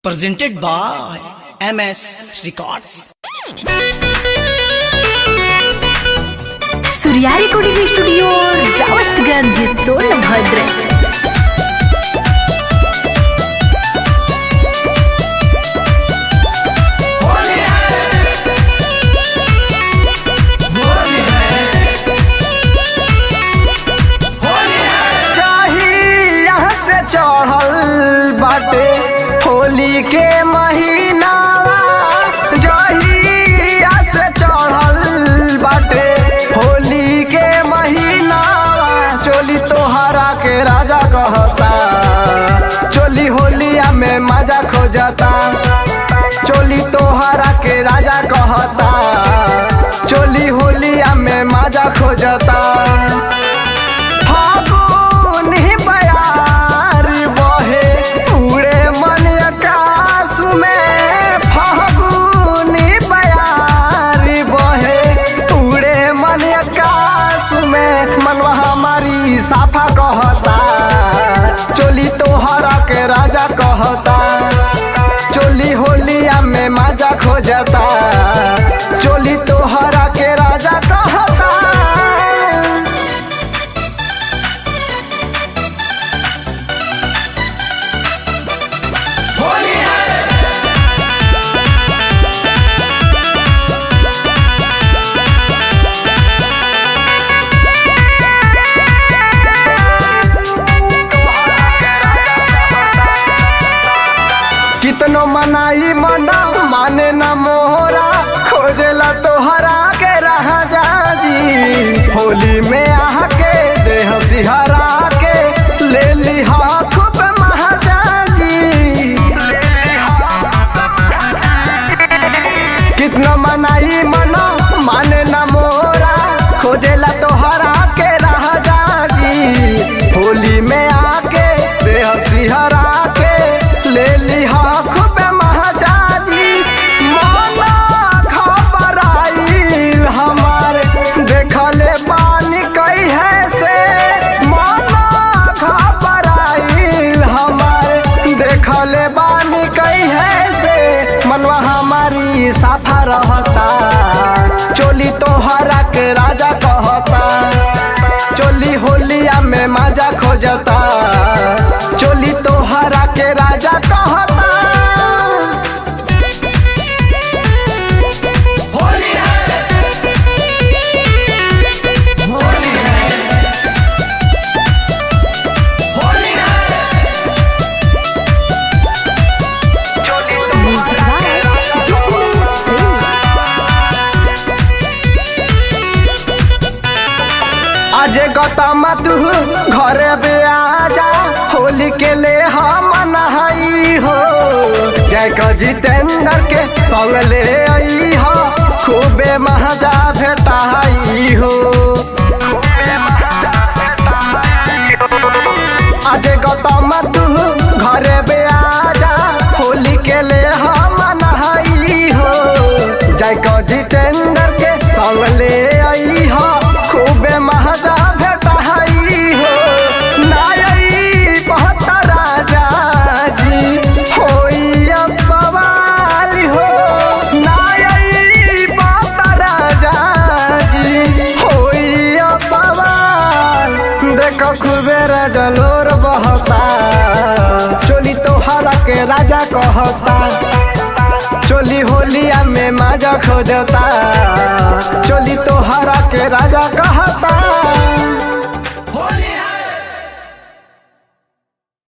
presented by MS Records. Surya recording studio Robertsganj Sonbhadra. चढ़ल बाटे होली के महीनावा, जहिया से चढ़ल बाटे होली के महीनावा। चोली तोहरा के राजा कहता, चोली होलिया में मजा खोजता। चोली तोहरा के राजा कहता, चोली होलिया में मजा खोजता। मनवा हमारी साफा कहता, चोली तोहरा के राजा कहता। चोली होलिया में मजा खोजता, चोली तोहरा के राजा कहता। कितनो मनाई मना माने न मोहरा, खोजेला तोहरा के राजा जी। होली में आके देह सिहरा के ले लिहा खूब महाजा जी। कितनो मनाई मना माने न मोहरा, खोजेला तोहरा के राजा जी। होली में आके देह सिहरा के ले लिहा खूब महाजाजी। माना घबराइल हमार देखले बानी कई है से। माना घबराइल हमार देखले बानी कई है से। मनवा हमारी साफा रहता, चोली तोहरा के राजा कहता। चोली होलिया में मजा खोजता, चोली तोहरा के राजा कहता। आज गौतम तू घरे पे आजा, होली के ले हम नहाई हो। जय का जितेंद्र के संग ले आई हो, खूबे मजा भेटाई हो। आज गौतम तू घरे पे आजा, होली के ले हम नहाई हो। जय का जितेंद्र के संग ले आई हो, खूबे मजा भेटाई हो। नाई बहुत राजा जी होई अब बवाल हो। नाई बहुत राजा जी होई अब बवाल। देखो खूबे रजलोर बहता, चोली तोहरा के राजा कहता। चोली होलिया में मजा खोजता, चोली तोहरा के राजा कहता।